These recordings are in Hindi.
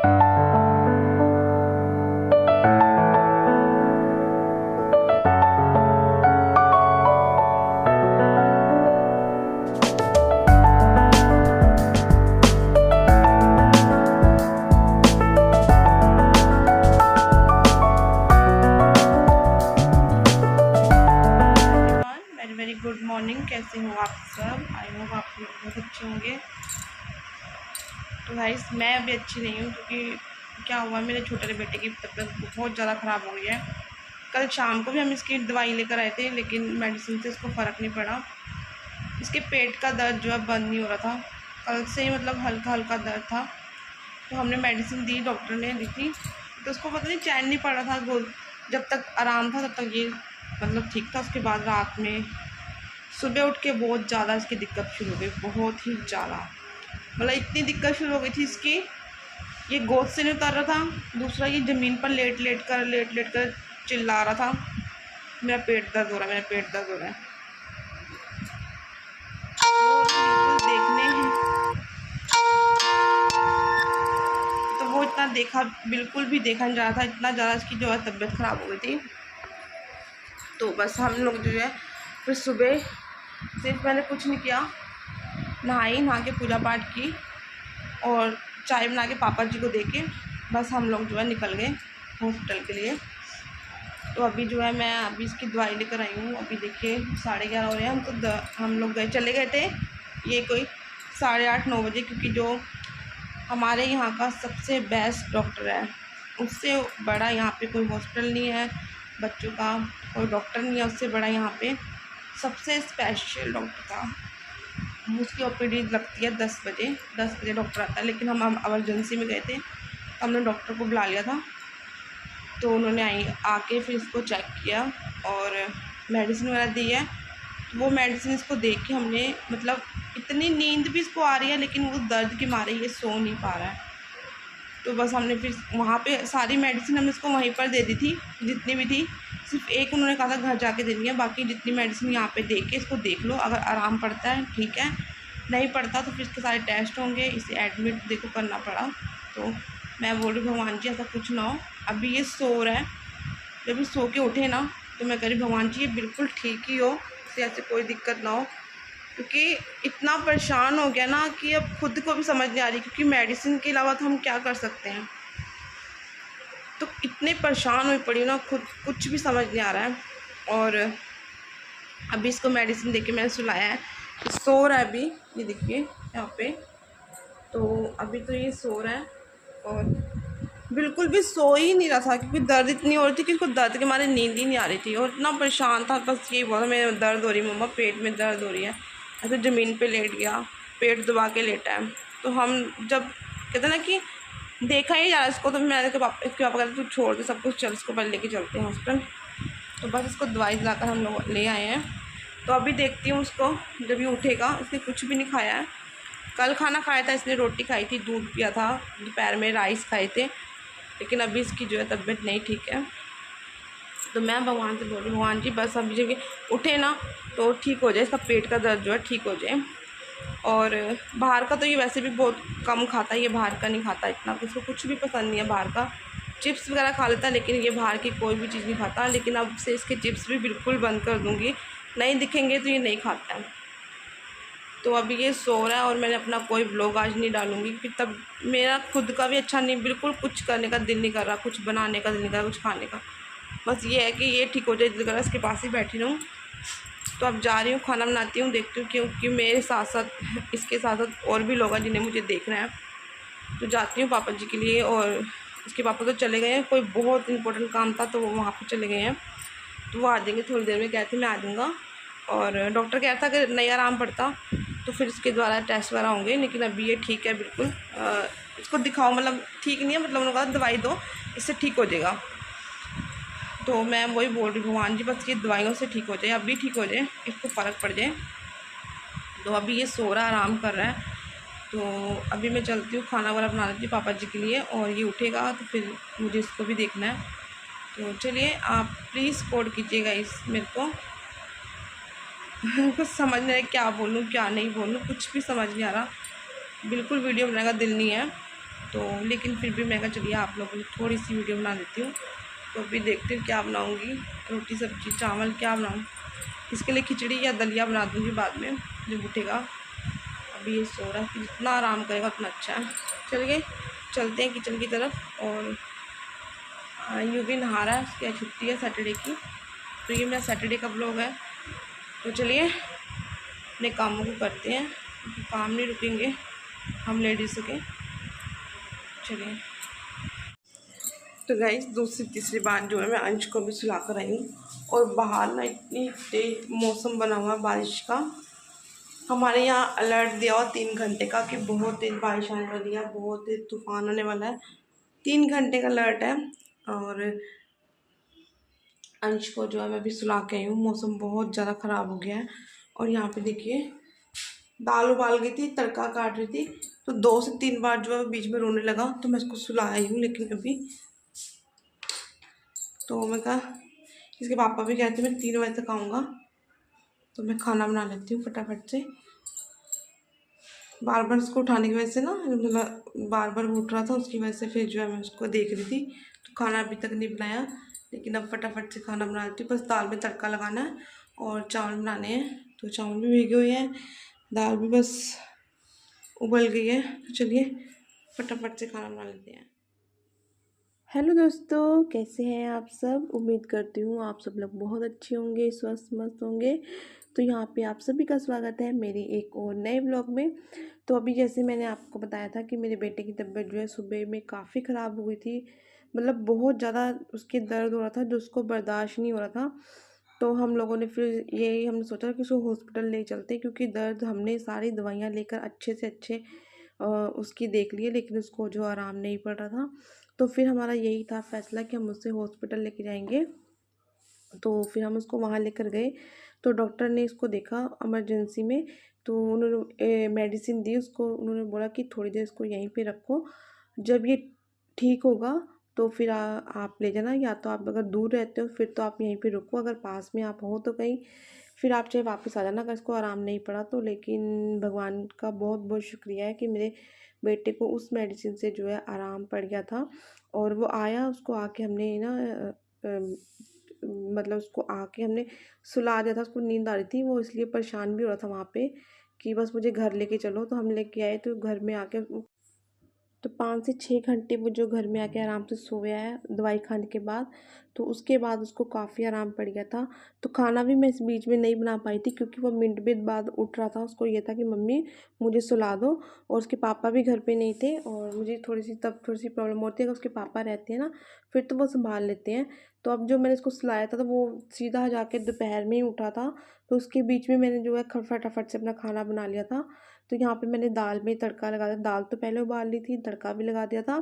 Very good morning. कैसे हो आप सब? आई होप आप लोग बहुत अच्छे होंगे। तो गाइस मैं अभी अच्छी नहीं हूँ क्योंकि क्या हुआ, मेरे छोटे बेटे की तबीयत बहुत ज़्यादा ख़राब हो गई है। कल शाम को भी हम इसकी दवाई लेकर आए थे लेकिन मेडिसिन से इसको फ़र्क नहीं पड़ा। इसके पेट का दर्द जो है बंद नहीं हो रहा था, कल से ही मतलब हल्का हल्का दर्द था। तो हमने मेडिसिन दी, डॉक्टर ने दी थी, तो उसको पता नहीं चैन नहीं पड़ रहा था। जब तक आराम था तब तक ये मतलब ठीक था। उसके बाद रात में सुबह उठ के बहुत ज़्यादा इसकी दिक्कत शुरू हो गई, बहुत ही ज़्यादा। मतलब इतनी दिक्कत शुरू हो गई थी इसकी, ये गोद से नहीं उतर रहा था। दूसरा ये ज़मीन पर लेट लेट कर चिल्ला रहा था, मेरा पेट दर्द हो रहा है, मेरा पेट दर्द हो रहा है। बिल्कुल देखने तो वो इतना देखा, बिल्कुल भी देखा नहीं जा रहा था, इतना ज़्यादा इसकी जो है तबीयत ख़राब हो गई थी। तो बस हम लोग जो है फिर सुबह सिर्फ मैंने कुछ नहीं किया, नहा के पूजा पाठ की और चाय बना के पापा जी को दे के बस हम लोग जो है निकल गए हॉस्पिटल के लिए। तो अभी जो है मैं अभी इसकी दवाई लेकर आई हूँ। अभी देखिए 11:30 हो रहे हैं। हम लोग चले गए थे ये कोई 8:30-9 बजे, क्योंकि जो हमारे यहाँ का सबसे बेस्ट डॉक्टर है, उससे बड़ा यहाँ पे कोई हॉस्पिटल नहीं है, बच्चों का कोई डॉक्टर नहीं है उससे बड़ा। यहाँ पे सबसे स्पेशल डॉक्टर था। उसकी ओपीडी लगती है 10 बजे, 10 बजे डॉक्टर आता है। लेकिन हम एमरजेंसी में गए थे, हमने डॉक्टर को बुला लिया था। तो उन्होंने आके फिर इसको चेक किया और मेडिसिन वगैरह दी है। तो वो मेडिसिन इसको देख के हमने मतलब इतनी नींद भी इसको आ रही है लेकिन वो दर्द के मारे ये सो नहीं पा रहा है। तो बस हमने फिर वहाँ पे सारी मेडिसिन हमने इसको वहीं पर दे दी थी, जितनी भी थी। सिर्फ एक उन्होंने कहा था घर जाके देनी है, बाकी जितनी मेडिसिन यहाँ पे दे के इसको देख लो, अगर आराम पड़ता है ठीक है, नहीं पड़ता तो फिर इसके सारे टेस्ट होंगे। इसे एडमिट देखो करना पड़ा। तो मैं बोल रही भगवान जी ऐसा कुछ ना हो। अभी ये सो रहा है, जब ये सो के उठे ना तो मैं कह रही भगवान जी ये बिल्कुल ठीक ही हो, इसे ऐसे कोई दिक्कत ना हो। क्योंकि इतना परेशान हो गया ना कि अब खुद को भी समझ नहीं आ रही, क्योंकि मेडिसिन के अलावा तो हम क्या कर सकते हैं। तो इतने परेशान हुई पड़ी ना, खुद कुछ भी समझ नहीं आ रहा है। और अभी इसको मेडिसिन देके मैंने सुलाया है, सो रहा है अभी, ये देखिए यहाँ पे। तो अभी तो ये सो रहा है और बिल्कुल भी सो ही नहीं रहा था, क्योंकि दर्द इतनी हो रही थी कि इसको दर्द के मारे नींद ही नहीं आ रही थी और इतना परेशान था। बस यही बोला मेरे दर्द हो रही है मम्मा, पेट में दर्द हो रही है। ऐसे ज़मीन पे लेट गया, पेट दबा के लेटा है। तो हम जब कहते ना कि देखा ही जा रहा इसको, तो मैंने इसके पापा कहते तू छोड़ के सब कुछ, चल इसको पहले लेके चलते हैं हॉस्पिटल। तो बस इसको दवाई दिलाकर हम लोग ले आए हैं। तो अभी देखती हूँ उसको, जब ये उठेगा। इसने कुछ भी नहीं खाया है, कल खाना खाया था इसने, रोटी खाई थी, दूध पिया था, दोपहर में राइस खाए थे। लेकिन अभी इसकी जो है तबीयत नहीं ठीक है। तो मैं भगवान से बोल रही हूँ भगवान जी बस अभी जब उठे ना तो ठीक हो जाए, इसका पेट का दर्द जो है ठीक हो जाए। और बाहर का तो ये वैसे भी बहुत कम खाता है, ये बाहर का नहीं खाता इतना, इसको कुछ भी पसंद नहीं है बाहर का। चिप्स वगैरह खा लेता है लेकिन ये बाहर की कोई भी चीज़ नहीं खाता। लेकिन अब से इसके चिप्स भी बिल्कुल बंद कर दूँगी, नहीं दिखेंगे तो ये नहीं खाता है। तो अभी ये सो रहा है और मैंने अपना कोई ब्लॉग आज नहीं डालूँगी, क्योंकि तब मेरा खुद का भी अच्छा नहीं, बिल्कुल कुछ करने का दिल नहीं कर रहा, कुछ बनाने का दिल नहीं कर रहा, कुछ खाने का। बस ये है कि ये ठीक हो जाए, दिल कर रहा है इसके पास ही बैठी रहूँ। तो अब जा रही हूँ, खाना बनाती हूँ, देखती हूँ, क्योंकि मेरे साथ साथ इसके साथ साथ और भी लोग हैं जिन्हें मुझे देखना है। तो जाती हूँ पापा जी के लिए। और इसके पापा तो चले गए हैं, कोई बहुत इंपॉर्टेंट काम था तो वो वहाँ पर चले गए हैं। तो वो आ जाएंगे थोड़ी देर में, कहते मैं आ जाऊँगा। और डॉक्टर कहता कि नहीं आराम पड़ता तो फिर इसके द्वारा टेस्ट वगैरह होंगे। लेकिन अभी ये ठीक है बिल्कुल। इसको दिखाओ, मतलब ठीक नहीं है, मतलब उन्होंने कहा दवाई दो इससे ठीक हो जाएगा। तो मैं वही बोल रही हूँ भगवान जी बस ये दवाइयों से ठीक हो जाए, अभी ठीक हो जाए, इसको फ़र्क पड़ जाए। तो अभी ये सो रहा, आराम कर रहा है। तो अभी मैं चलती हूँ, खाना वगैरह बना लेती हूँ पापा जी के लिए, और ये उठेगा तो फिर मुझे इसको भी देखना है। तो चलिए आप प्लीज़ सपोर्ट कीजिएगा इस मेरे को। कुछ समझ नहीं आ रहा क्या बोलूँ क्या नहीं बोलूँ, कुछ भी समझ नहीं आ रहा, बिल्कुल वीडियो बनाने का दिल नहीं है। तो लेकिन फिर भी मैं कहा चलिए आप लोगों के लिए थोड़ी सी वीडियो बना देती हूँ। तो अभी देखते हैं क्या बनाऊँगी, रोटी सब्ज़ी चावल क्या बनाऊँ। इसके लिए खिचड़ी या दलिया बना दूँगी बाद में जब उठेगा। अभी ये सो रहा है, जितना आराम करेगा उतना अच्छा है। चलिए चलते हैं किचन की तरफ। और यूँ भी नहा रहा है, उसकी छुट्टी है सैटरडे की, तो ये मेरा सैटरडे का ब्लॉग है। तो चलिए अपने कामों को करते हैं, क्योंकि काम नहीं रुकेंगे हम लेडीज़ों के। चलिए तो गाइस दूसरी तीसरी बार जो है मैं अंश को भी सुला कर आई हूँ। और बाहर ना इतनी तेज मौसम बना हुआ बारिश का। हमारे यहाँ अलर्ट दिया हुआ 3 घंटे का कि बहुत तेज़ बारिश आने वाली है, बहुत तेज़ तूफान आने वाला है। 3 घंटे का अलर्ट है। और अंश को जो है मैं भी सुला के आई हूँ। मौसम बहुत ज़्यादा ख़राब हो गया है। और यहाँ पे देखिए दाल उबाल गई थी, तड़का काट रही थी, तो 2 से 3 बार जो है बीच में रोने लगा, तो मैं इसको सुला आई हूँ। लेकिन अभी तो मैं कहा इसके पापा भी कहते मैं 3 बजे तक आऊँगा, तो मैं खाना बना लेती हूँ फटाफट से। बार बार उसको उठाने की वजह से ना बार बार उठ रहा था, उसकी वजह से फिर जो है मैं उसको देख रही थी। तो खाना अभी तक नहीं बनाया, लेकिन अब फटाफट से खाना बना लेती हूँ। बस दाल में तड़का लगाना है और चावल बनाने हैं। तो चावल भी भीगे हुए हैं, दाल भी बस उबल गई है। तो चलिए फटाफट से खाना बना लेते हैं। हेलो दोस्तों, कैसे हैं आप सब। उम्मीद करती हूँ आप सब लोग बहुत अच्छे होंगे, स्वस्थ मस्त होंगे। तो यहाँ पे आप सभी का स्वागत है मेरी एक और नए ब्लॉग में। तो अभी जैसे मैंने आपको बताया था कि मेरे बेटे की तबीयत जो है सुबह में काफ़ी ख़राब हो गई थी। मतलब बहुत ज़्यादा उसके दर्द हो रहा था, जो उसको बर्दाश्त नहीं हो रहा था। तो हम लोगों ने फिर यही हमने सोचा कि उसको हॉस्पिटल ले चलते, क्योंकि दर्द हमने सारी दवाइयाँ लेकर अच्छे से अच्छे उसकी देख लिए, लेकिन उसको जो आराम नहीं पड़ रहा था। तो फिर हमारा यही था फैसला कि हम उसे हॉस्पिटल लेके जाएंगे। तो फिर हम उसको वहाँ लेकर गए। तो डॉक्टर ने इसको देखा इमरजेंसी में, तो उन्होंने मेडिसिन दी उसको। उन्होंने बोला कि थोड़ी देर इसको यहीं पे रखो, जब ये ठीक होगा तो फिर आप ले जाना, या तो आप अगर दूर रहते हो फिर तो आप यहीं पे रुको, अगर पास में आप हो तो कहीं फिर आप चाहे वापस आ जाना अगर इसको आराम नहीं पड़ा तो। लेकिन भगवान का बहुत बहुत शुक्रिया है कि मेरे बेटे को उस मेडिसिन से जो है आराम पड़ गया था। और वो आया, उसको आके हमने ना मतलब उसको आके हमने सुला दिया था। उसको नींद आ रही थी, वो इसलिए परेशान भी हो रहा था वहाँ पे कि बस मुझे घर लेके चलो। तो हम लेके आए, तो घर में आके तो 5 से 6 घंटे वो जो घर में आके आराम से सोया है दवाई खाने के बाद। तो उसके बाद उसको काफ़ी आराम पड़ गया था। तो खाना भी मैं इस बीच में नहीं बना पाई थी, क्योंकि वो मिनट भर बाद उठ रहा था। उसको ये था कि मम्मी मुझे सुला दो। और उसके पापा भी घर पे नहीं थे, और मुझे थोड़ी सी प्रॉब्लम होती है, अगर उसके पापा रहते हैं ना फिर तो वो संभाल लेते हैं। तो अब जो मैंने इसको सुलाया था तो वो सीधा जाके दोपहर में ही उठा था। तो उसके बीच में मैंने जो है फटाफट से अपना खाना बना लिया था। तो यहाँ पे मैंने दाल में तड़का लगा दिया। दाल तो पहले उबाल ली थी, तड़का भी लगा दिया था।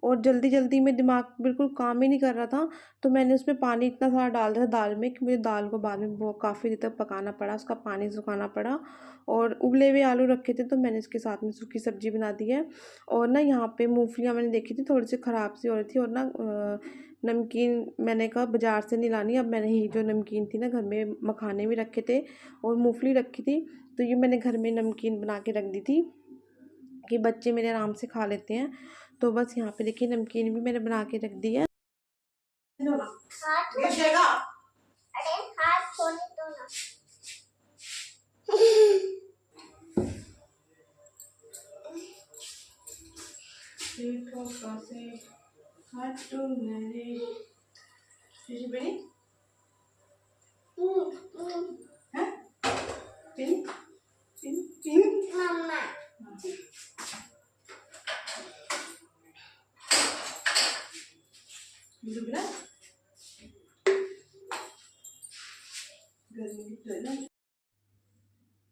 और जल्दी जल्दी में दिमाग बिल्कुल काम ही नहीं कर रहा था, तो मैंने उसमें पानी इतना सारा डाल दिया दाल में कि मुझे दाल को बाद में वो काफ़ी देर तक पकाना पड़ा, उसका पानी सुखाना पड़ा। और उबले हुए आलू रखे थे, तो मैंने इसके साथ में सूखी सब्जी बना दी है। और ना यहाँ पे मूंगफलियाँ मैंने देखी थी थोड़ी सी ख़राब सी हो रही थी। और ना नमकीन मैंने कहा बाज़ार से नहीं लानी, अब मैंने ही जो नमकीन थी ना घर में मखाने भी रखे थे और मूंगफली रखी थी, तो ये मैंने घर में नमकीन बना के रख दी थी कि बच्चे मेरे आराम से खा लेते हैं। तो बस यहाँ पे देखिए नमकीन भी मैंने बना के रख दी है।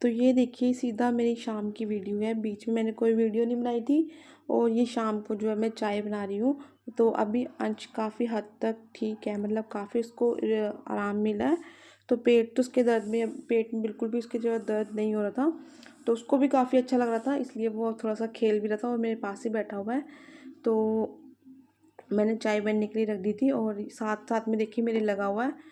तो ये देखिए सीधा मेरी शाम की वीडियो है, बीच में मैंने कोई वीडियो नहीं बनाई थी। और ये शाम को जो है मैं चाय बना रही हूँ। तो अभी अंश काफ़ी हद तक ठीक है, मतलब काफ़ी उसको आराम मिला है। तो पेट तो उसके दर्द में, पेट में बिल्कुल भी उसके जो है दर्द नहीं हो रहा था। तो उसको भी काफ़ी अच्छा लग रहा था, इसलिए वो थोड़ा सा खेल भी रहा था और मेरे पास ही बैठा हुआ है। तो मैंने चाय बनने के लिए रख दी थी, और साथ साथ में देखिए मेरे लगा हुआ है।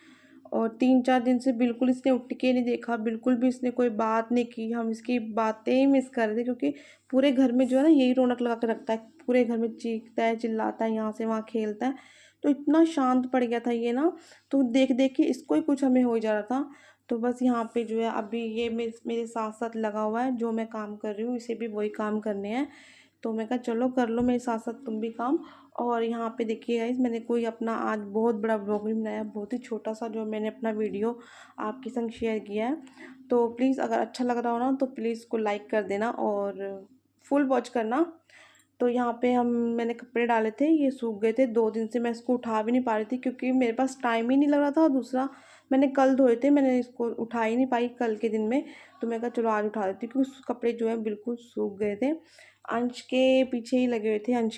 और 3-4 दिन से बिल्कुल इसने उठ के नहीं देखा, बिल्कुल भी इसने कोई बात नहीं की। हम इसकी बातें ही मिस कर रहे थे, क्योंकि पूरे घर में जो है ना यही रौनक लगा के रखता है। पूरे घर में चीखता है, चिल्लाता है, यहाँ से वहाँ खेलता है। तो इतना शांत पड़ गया था ये ना, तो देख देख के इसको ही कुछ हमें हो जा रहा था। तो बस यहाँ पे जो है अभी ये मेरे साथ साथ लगा हुआ है, जो मैं काम कर रही हूँ इसे भी वही काम करने हैं। तो मैं कहा चलो कर लो मेरे साथ साथ तुम भी काम। और यहाँ पे देखिए गाइस, मैंने कोई अपना आज बहुत बड़ा ब्लॉग नहीं बनाया, बहुत ही छोटा सा जो मैंने अपना वीडियो आपके संग शेयर किया है। तो प्लीज़ अगर अच्छा लग रहा हो ना तो प्लीज़ को लाइक कर देना और फुल वॉच करना। तो यहाँ पे मैंने कपड़े डाले थे, ये सूख गए थे 2 दिन से, मैं इसको उठा भी नहीं पा रही थी क्योंकि मेरे पास टाइम ही नहीं लग रहा था। और दूसरा मैंने कल धोए थे, मैंने इसको उठा ही नहीं पाई कल के दिन में। तो मैं कहा चलो आज उठा देती हूँ क्योंकि कपड़े जो है बिल्कुल सूख गए थे। अंश के पीछे ही लगे हुए थे, अंश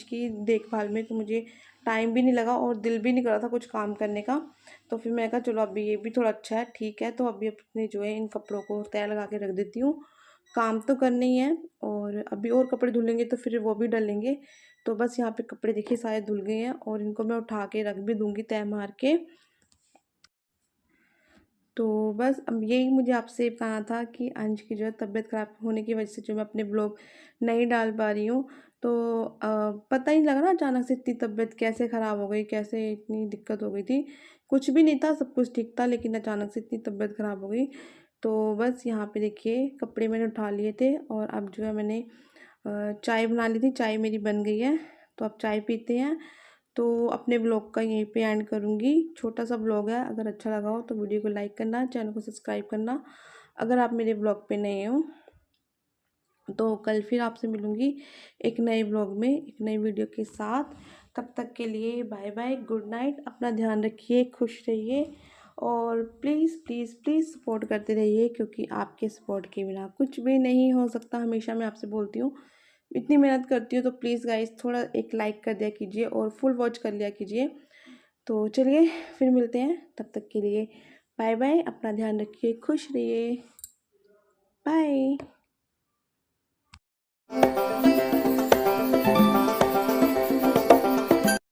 की देखभाल में, तो मुझे टाइम भी नहीं लगा और दिल भी नहीं कर रहा था कुछ काम करने का। तो फिर मैं कहा चलो अभी ये भी थोड़ा अच्छा है, ठीक है। तो अभी अपने जो है इन कपड़ों को तय लगा के रख देती हूँ, काम तो करना ही है। और अभी और कपड़े धुलेंगे तो फिर वो भी डलेंगे। तो बस यहाँ पे कपड़े देखिए सारे धुल गए हैं और इनको मैं उठा के रख भी दूँगी तय मार के। तो बस अब यही मुझे आपसे बताना था कि अंश की जो है तबीयत ख़राब होने की वजह से जो मैं अपने ब्लॉग नहीं डाल पा रही हूँ। तो पता ही नहीं लगा ना, अचानक से इतनी तबीयत कैसे ख़राब हो गई, कैसे इतनी दिक्कत हो गई थी। कुछ भी नहीं था, सब कुछ ठीक था, लेकिन अचानक से इतनी तबीयत ख़राब हो गई। तो बस यहाँ पे देखिए कपड़े मैंने उठा लिए थे और अब जो है मैंने चाय बना ली थी, चाय मेरी बन गई है। तो अब चाय पीते हैं। तो अपने ब्लॉग का यहीं पे एंड करूँगी, छोटा सा ब्लॉग है। अगर अच्छा लगा हो तो वीडियो को लाइक करना, चैनल को सब्सक्राइब करना अगर आप मेरे ब्लॉग पे नए हो। तो कल फिर आपसे मिलूँगी एक नए ब्लॉग में, एक नई वीडियो के साथ। तब तक के लिए बाय बाय, गुड नाइट, अपना ध्यान रखिए, खुश रहिए और प्लीज़ प्लीज़ प्लीज़ सपोर्ट करते रहिए क्योंकि आपके सपोर्ट के बिना कुछ भी नहीं हो सकता। हमेशा मैं आपसे बोलती हूँ, इतनी मेहनत करती हूँ, तो प्लीज़ गाइस थोड़ा एक लाइक कर दिया कीजिए और फुल वॉच कर लिया कीजिए। तो चलिए फिर मिलते हैं, तब तक के लिए बाय बाय, अपना ध्यान रखिए, खुश रहिए, बाय।